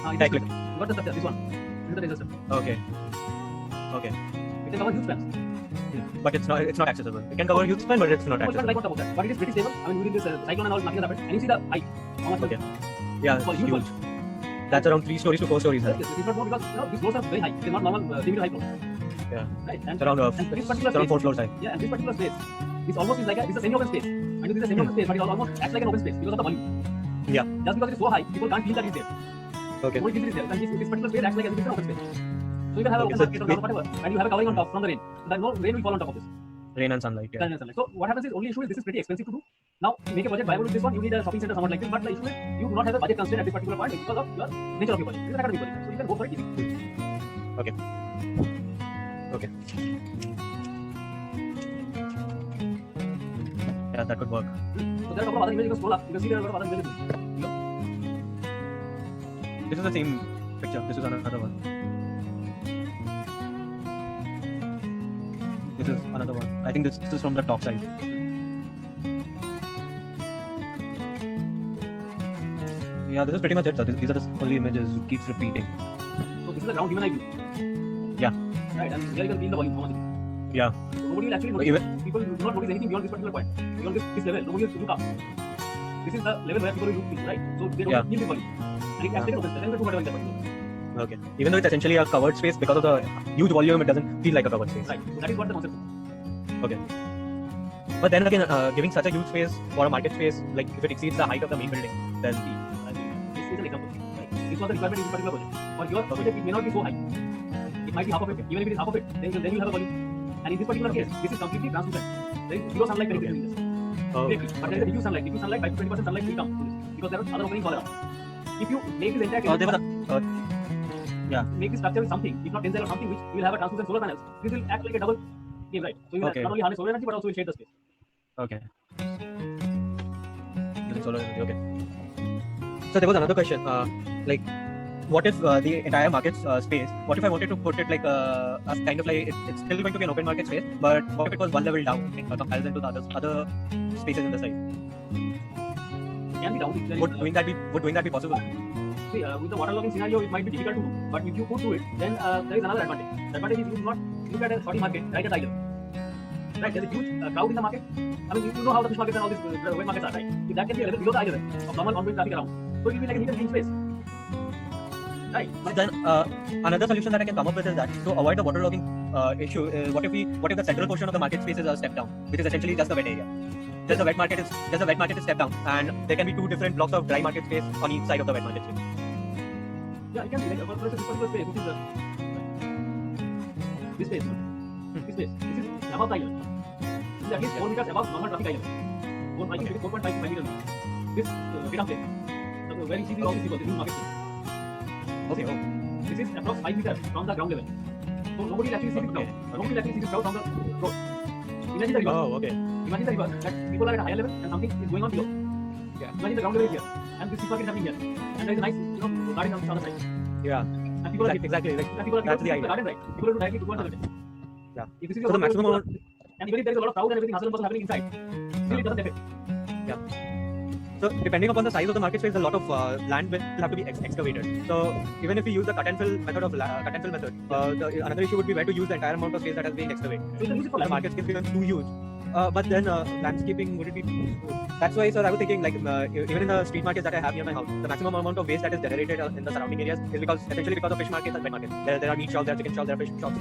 I click. You got the structure. This one. This is the tensile structure. Okay. It can cover huge spans. But it's not accessible. It can cover huge span, but it's not People can't accessible. like on top of that. But it is pretty stable. I mean, during this cyclone and all, nothing has happened. And you see the height. How much? Okay. Yeah, For it's huge huge. ones. That's around 3 stories to 4 stories high. Yes, it is not more because these floors are very high. They are not normal 3 meter high floors. Yeah. Right. And It's around and this particular it's around 4 space, floors high. yeah, and this particular space is almost is like this is a semi-open space. And this is a semi-open space, but it almost acts like an open space because of the volume. Yeah. Just because it is so high, people can't feel that it is there. Okay. Only feel it is there. And this particular space acts like as if it's an open space. So you can have an Okay, open so space or whatever, and you have a covering on top from the rain. So that no rain will fall on top of this. Rain and sunlight. Yeah. So what happens is only issue is this is pretty expensive to do. Now to make a budget viable with this one, you need a shopping center somewhat like this. But the issue is you do not have a budget constraint at this particular point because of your nature of your budget. This is an academic budget, so you can go for it easy. Okay. Yeah, that could work. So there are a couple of other images. You can scroll up. You can see there are a lot of other images. This is the same picture. This is another one. This is another one. I think this is from the top side. Yeah, this is pretty much it, sir. These are the only images. It keeps repeating. So this is the ground human eye view. Yeah. Right, and here you can feel the volume. How much it is. Yeah. So nobody will actually notice. Even People do not notice anything beyond this particular point. Beyond this level, nobody will look up. This is the level where people will look, right? So they don't need this volume. And it actually notice. Then they do whatever in that particular. okay. Even though it's essentially a covered space, because of the huge volume, it doesn't feel like a covered space. Right. So that is what the concept is. Okay. But then again, giving such a huge space for a market space, like if it exceeds the height of the main building, then This is an example. Right? This was the requirement in this particular project. For your project, it may not be so high. It might be half of it. Even if it is half of it, then you have a volume. And in this particular case, this is completely translucent. There is zero sunlight penetrating in this. oh, But there is a diffuse sunlight. Diffuse sunlight, 5 to 20% sunlight will come to this because there are other openings all around. If you make this entire there was make this structure with something, if not tensile or something, which you will have a translucent solar panels, this will act like a double game, right? So you will Okay. not only harness solar energy but also will shade the space. okay. Using solar energy, okay. So there was another question, like, what if the entire market space, what if I wanted to put it like a kind of like, it's still going to be an open market space, but what if it was one level down in comparison to the other spaces in the site? It can be down. If there is, Would doing that be possible? see, with the waterlogging scenario, it might be difficult to do, but if you put to it, then there is another advantage. The advantage is you do not look at a spotty market right at the idle. Right, there's a huge crowd in the market. I mean, you know how the fish markets and all these wet markets are, right? If that can be a level below the idle of normal ongoing traffic around, so it will be like a hidden green space. Right. But then another solution that I can come up with is that to avoid the waterlogging issue, what if the central portion of the market space is a step down, which is essentially just the wet area. Just the wet market is step down, and there can be two different blocks of dry market space on each side of the wet market space. Yeah, it can be like for instance, this particular space, which is this space. This space. This is above the island. This is at least 4 meters above normal traffic island. I think it is 4.5 meters. This freedom place. So where you see all these people, this is market space. Okay. Oh. This is approx 5 meters from the ground level. So nobody will actually see this crowd. Nobody will actually see this crowd from the road. Imagine the reverse. Oh, okay. Imagine the reverse, that people are at a higher level and something is going on below. Yeah. Imagine the ground level is here, and this market is happening here, and there is a nice, garden on the other side. Yeah. And people are Exactly. Like, and people are that's the idea. the garden, right? People are directly towards the garden. Yeah. If this is So the maximum amount. and even if there is a lot of crowd and everything hustle and bustle happening inside, still it doesn't affect. So depending upon the size of the market space, a lot of land will have to be excavated. So even if we use the cut and fill method, another issue would be where to use the entire amount of space that has been excavated. So you can use it for The market space becomes too huge. But then landscaping, would it be? That's why, sir, I was thinking, like, even in the street markets that I have near my house, the maximum amount of waste that is generated in the surrounding areas is essentially because of fish markets and wet markets. There are meat shops, there are chicken shops, there are fish shops.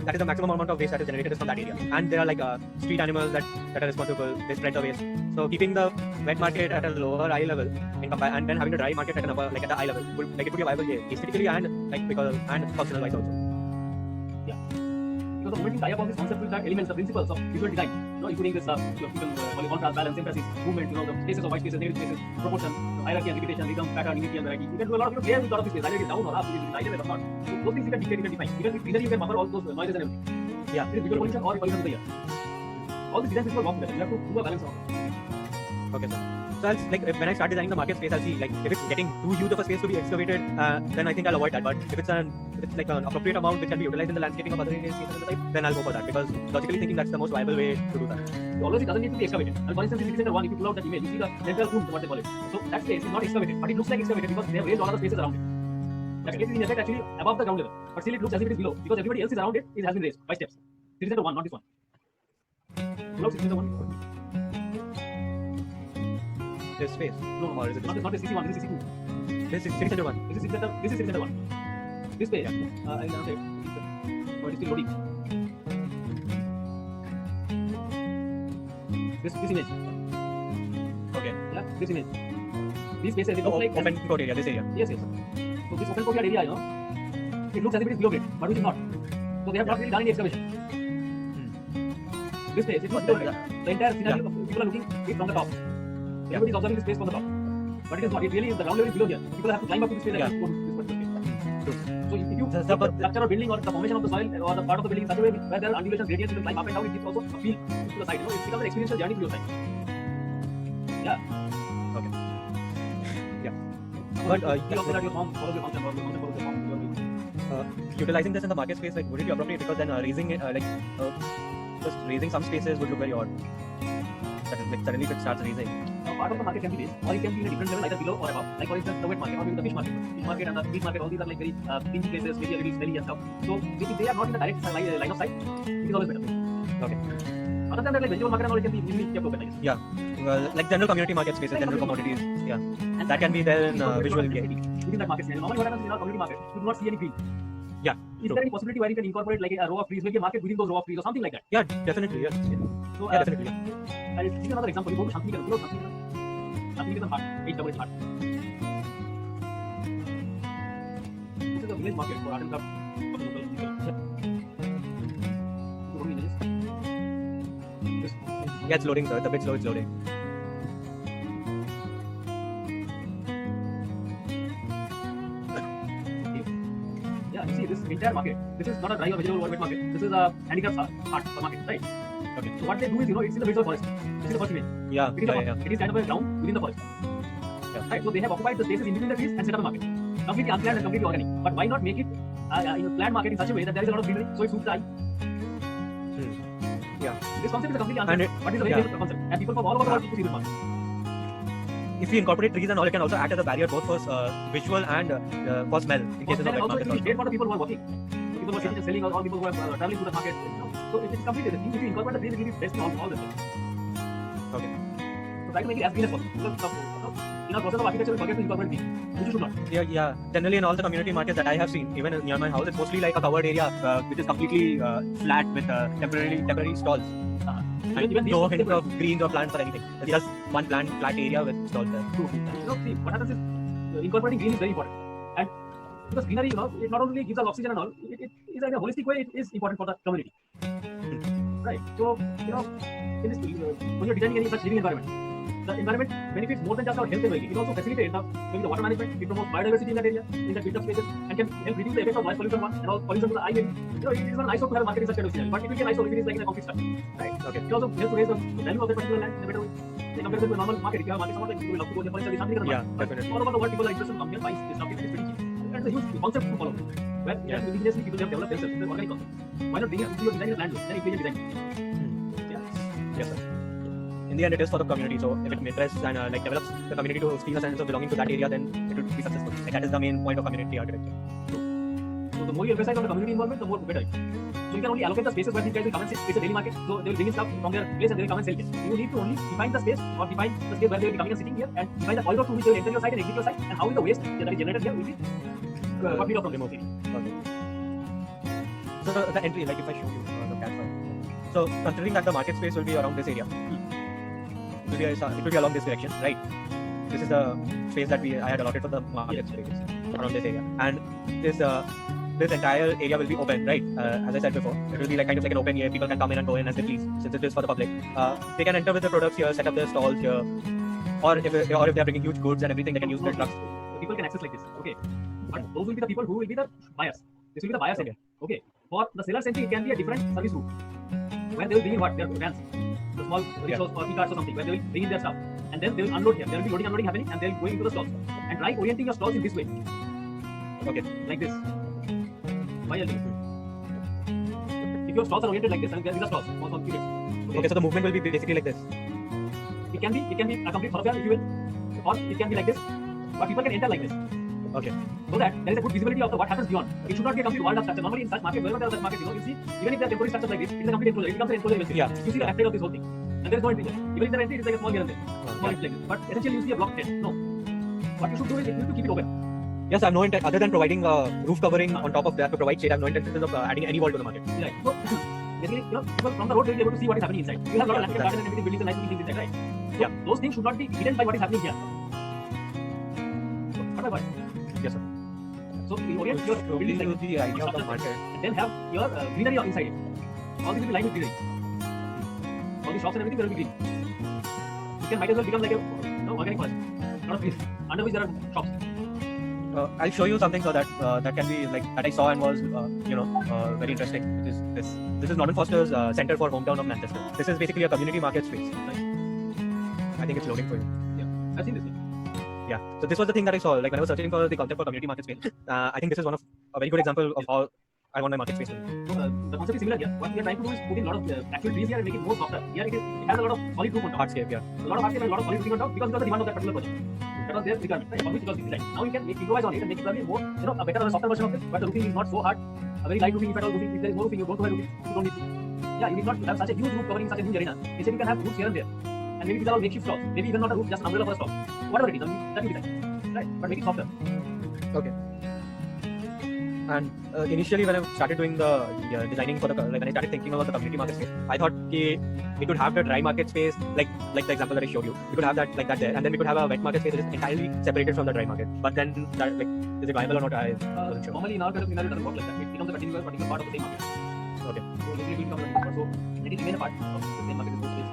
That is the maximum amount of waste that is generated is from that area. And there are like street animals that are responsible. They spread the waste. So keeping the wet market at a lower eye level and then having the dry market at an upper, like at the eye level, it would be a viable aesthetically and functional wise also. Because the moment you tie up all these concepts with the elements, the principles of visual design, including this contrast, balance, emphasis, movement, the spaces of white spaces, negative spaces, proportion, hierarchy and repetition, rhythm, pattern, unity and variety. You can do a lot of players with a lot of these space, either it is down or up, it is either way or not. So those things you can dictate, you can define. Either you can buffer all those noises and everything. Yeah. It is visual pollution or pollution of the year. All these design principles work together. You have to do a balance of. Okay, sir. So when I start designing the market space, I'll see, like, if it's getting too huge of a space to be excavated, then I think I'll avoid that. But if it's like an appropriate amount which can be utilized in the landscaping of other areas in the site, then I'll go for that, because logically thinking that's the most viable way to do that. So always it doesn't need to be excavated. And for instance, in city center 1, if you pull out that image, you see the central room, what they call it. So that space is not excavated, but it looks like excavated because they have raised all other spaces around it. That space is in effect actually above the ground level, but still it looks as if it is below because everybody else is around it. It has been raised by steps. City center 1, not this one. Pull out city center 1. This space? No, Or is it this not this CC1, this is CC2. This is city center one. This is city center 1. This space, I can say, but it's still loading. This image. Okay. Yeah, this image. These spaces, it looks like open court area, this area. Yes. So this open courtyard area, it looks as if it is below grade, but which is not. So they have not really done any excavation. This space, it's not below grade. The entire scenario of people are looking it from the top. Everybody is observing this space from the top. But it is not. It really is the ground level is below here. People have to climb up to this space and go to this particular space. So if you put the structure of building or the formation of the soil or the part of the building in such a way where there are undulations, gradients, you can climb up and down, it gives also a feel to the side. It becomes an experiential journey to your side. Yeah. Okay. Yeah. So But, see also that your form follows your function, follows your form. utilizing this in the market space, like, would it be appropriate? Because then raising it, just raising some spaces would look very odd. Suddenly if it starts raising. Part of the market can be this, or it can be in a different level, either below or above. Like for instance, the wet market or maybe the fish market. Fish market and the meat market, all these are like very dingy places, very little smelly and stuff. So if they are not in the direct line of sight, it is always better. Okay. Other than that, like vegetable market and all, it can be easily kept open, I guess. Yeah. Well, like general community market spaces, Like general community commodities. Yeah. And That can be there in so visual. within that market scenario. Normally what happens in our community market, you do not see any green. Yeah. Is True. there any possibility where you can incorporate like a row of trees, maybe a market within those row of trees or something like that? Yeah, definitely. Yes. So Yeah, definitely. I'll give you another example. You go to Shantiniketan, you know Shantiniketan? Shantiniketan Hart, H-double-H Hart. This is a village market for art and craft of the local people. So, what images? This. Yeah, it's loading, sir. It's a bit slow. It's loading. Yeah, you see this entire market. This is not a dry or vegetable or wet market. This is a handicraft art market, right? Okay. So what they do is, it's in the midst of forest. This is the first image. Yeah. It is, Yeah. it is kind of a ground within the forest. Yeah. Right. So they have occupied the spaces in between the trees and set up a market. Completely unplanned and completely organic. But why not make it in a planned market in such a way that there is a lot of greenery, so it suits the eye? Yeah. This concept is a completely And unplanned, but it's a very famous concept. And people from all over the world see this market. If we incorporate trees and all, it can also act as a barrier both for visual and for smell in cases of And wet also market. it will be great for the people who are working. The people who are sitting and selling, or people who are traveling to the market. So it's completely the thing. If you incorporate the trees, it will be best in all the things. Okay. So try to make it as green as possible. Because in our process of architecture, we forget to incorporate trees, which you should not. Yeah. Generally, in all the community markets that I have seen, even near my house, it's mostly like a covered area which is completely flat with temporary stalls. Even these No ones, hint they- of greens or plants or anything. It's just one flat area with stalls there. See, what happens is incorporating green is very important. And because greenery, it not only gives us oxygen and all, it is in a holistic way, it is important for the community. Right. So, in this, when you're designing any such living environment, the environment benefits more than just our health and well-being. It also facilitates maybe the water management, it promotes biodiversity in that area, in that built-up spaces, and can help reduce the effects of noise pollution and all pollution to the eye. Maybe. It is not nice to have a market in such kind of scenario, but it will be nice if it is like in a concrete structure. Right. Okay. It also helps to raise the value of that particular land in a better way. In comparison to a normal market, if you have a market somewhat like people will love to go there, for instance, Shantiniketan Yeah, market. But definitely. all over the world, people are interested in coming and buying this stuff. It's pretty cheap. And it's a huge concept to follow. Where indigenously people have developed themselves, it's an organic concept. Why not bring it into your design land, then intelligent design? Yeah. Yes, sir. In the end, it is for the community. So if it interests and develops the community to feel a sense of belonging to that area, then it will be successful. Like, that is the main point of community architecture. So the more you emphasize on the community involvement, the more better. So you can only allocate the spaces where these guys will come and sit. It's a daily market, so they will bring in stuff from their place and they will come and sell it. You need to only define the space or define the space where they will be coming and sitting here, and define the corridor through which they will enter your site and exit your site, and how is the waste that is generated here will be got rid of from this city. Okay. So the entry, like if I show you the platform. So considering that the market space will be around this area, it will be along this direction, right? This is the space that I had allotted for the market space around this area, and this entire area will be open, right? As I said before, it will be like kind of like an open area. People can come in and go in as they please, since it is for the public. They can enter with the products here, set up their stalls here, or if they are bringing huge goods and everything, they can use their trucks. People can access like this, okay? But those will be the people who will be the buyers. This will be the buyer's area, okay? For the seller's entry, it can be a different service route, where they will bring in what? Their vans, the small rickshaws or e-carts or something, where they will bring in their stuff, and then they will unload here. There will be loading, unloading happening, and they will go into the stalls. And try orienting your stalls in this way. Okay. Like this. Why If your stalls are oriented like this, and these are stalls for some periods. Okay, so the movement will be basically like this. It can be a complete thoroughfare, if you will, or it can be like this, but people can enter like this. Okay. So that there is a good visibility of what happens beyond. It should not be a complete walled up structure. Normally in such markets, wherever there are such markets, you see, even if there are temporary structures like this, it is a complete enclosure. It becomes an enclosure eventually. Yeah. You see the backside of this whole thing. And there is no entry there. Even if there is entry, it is like a small here and there. Small like this. But essentially you see a block tent. No. What you should do is you need to keep it open. Yes, I have no intent other than providing roof covering on top of that to provide shade. I have no intention of adding any wall to the market. Right. So basically, people from the road they will be able to see what is happening inside. You have a lot of landscape garden and everything, buildings and nice looking things inside, right? So Yeah. those things should not be hidden by what is happening here. What I want. Yes, sir. So you orient your buildings like the idea of the market. and then have your greenery inside it. All these will be lined with greenery. All the shops and everything there will be green. You can might as well become like a organic forest. Lot of trees under which there are shops. I'll show you something so that that can be like that I saw and was very interesting. Which is this. This is Norman Foster's Center for Hometown of Manchester. This is basically a community market space. Right? think it's loading for you. I've seen this thing. Yeah. So this was the thing that I saw. Like when I was searching for the concept for community market space, I think this is one of a very good example of how I want my market space to be. The concept is similar here. What we are trying to do is put in a lot of actual trees here and make it more softer. Here it has a lot of solid roof on top. Hardscape, yeah. A lot of hardscape and a lot of solid roof on top because of the demand of that particular project. That was their requirement, right? For which it was designed. Now you can improvise on it and make it probably more, a better or a softer version of this, where the roofing is not so hard. A very light roofing, if at all roofing, if there is no roofing, you don't have roofing, you don't need to. Yeah, you need not to have such a huge roof covering such a huge arena. Instead, you can have roofs here and there. And maybe these are all makeshift stops. Maybe even not a roof, just an umbrella for a stop. Whatever it is, that you decide. Right? But make it softer. Okay. And initially, when I started doing the designing for the when I started thinking about the community market space, I thought it would have the dry market space, like the example that I showed you. We could have that like that there, and then we could have a wet market space that is entirely separated from the dry market. But then, that, is it viable or not? I wasn't sure. Normally, in our kind of scenario, it doesn't work like that. It becomes a particular part of the same market. Okay. So it will become a particular part. So let it remain a part of the same market in both space.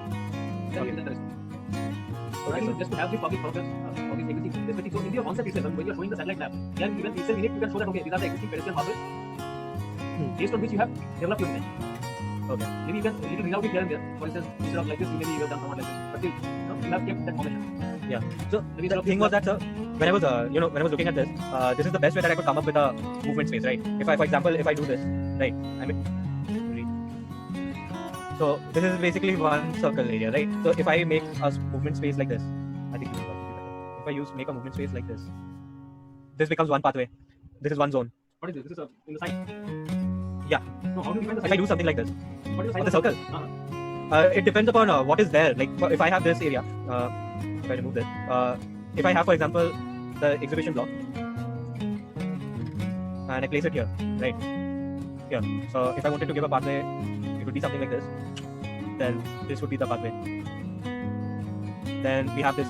Then Okay. it is interesting. Okay, So just to have this public purpose of this existing perspective. So in your concept itself, when you are showing the satellite map, then even itself in it, you can show that okay, these are the existing pedestrian pathways based on which you have developed your design. Okay. Maybe you can little reroute it here and there. For instance, instead of like this, maybe you have done somewhat like this. But still, you have kept that formation. Yeah. So Maybe the thing was that, sir, when I was when I was looking at this, this is the best way that I could come up with a movement space, right? If I, for example, if I do this, right? I mean, so this is basically one circle area, right? So if I make a movement space like this, I think if I make a movement space like this becomes one pathway. This is one zone. What is this? This is in the side. Yeah. No, how do you define the If I side? do something like this, What is the on size the of circle, it depends upon what is there. Like if I have this area, if I remove this, if I have, for example, the exhibition block, and I place it here, right? Here. So if I wanted to give a pathway, it would be something like this. Then this would be the pathway. Then we have this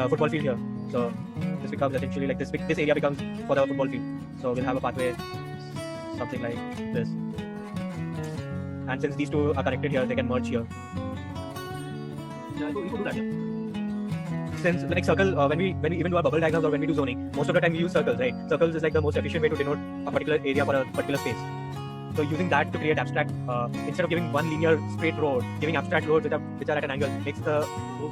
football field here. So this becomes essentially like this. This area becomes for the football field. So we'll have a pathway, something like this. And since these two are connected here, they can merge here. Yeah, so you could do that. Yeah. Since like circle, when we even do our bubble diagrams or when we do zoning, most of the time we use circles, right? Circles is like the most efficient way to denote a particular area for a particular space. So using that to create abstract, instead of giving one linear straight road, giving abstract roads which are at an angle makes the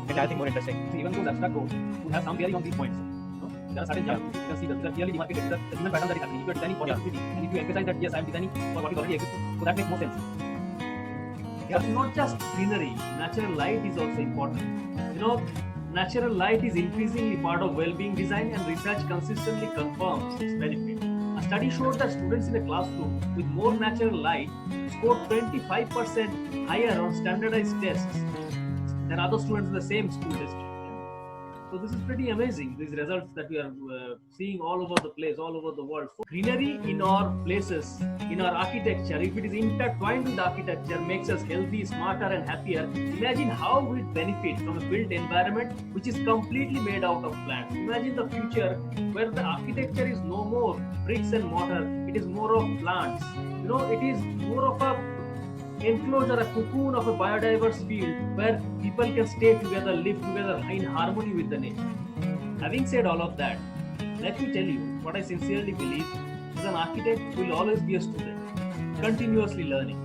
entire thing more interesting. So even those abstract roads would have some bearing on these points. No? There are certain geographies you can see these are clearly demarcated. These are the human pattern that is happening. If you are designing for the city, and if you emphasize that yes, I am designing for what is already existing, so that makes more sense. Yeah. Not just greenery, natural light is also important. Natural light is increasingly part of well-being design, and research consistently confirms its benefit. A study showed that students in a classroom with more natural light scored 25% higher on standardized tests than other students in the same school district. So this is pretty amazing, these results that we are seeing all over the place, all over the world. So greenery in our places, in our architecture, if it is intertwined with architecture, makes us healthy, smarter and happier. Imagine how we benefit from a built environment which is completely made out of plants. Imagine the future where the architecture is no more bricks and mortar, it is more of plants. It is more of a enclosure, a cocoon of a biodiverse field where people can stay together, live together in harmony with the nature. Having said all of that, let me tell you what I sincerely believe as an architect will always be a student, continuously learning,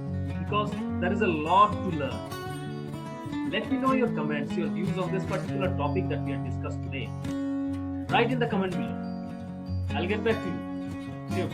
because there is a lot to learn. Let me know your comments, your views on this particular topic that we have discussed today. Write in the comment below. I'll get back to you. See you.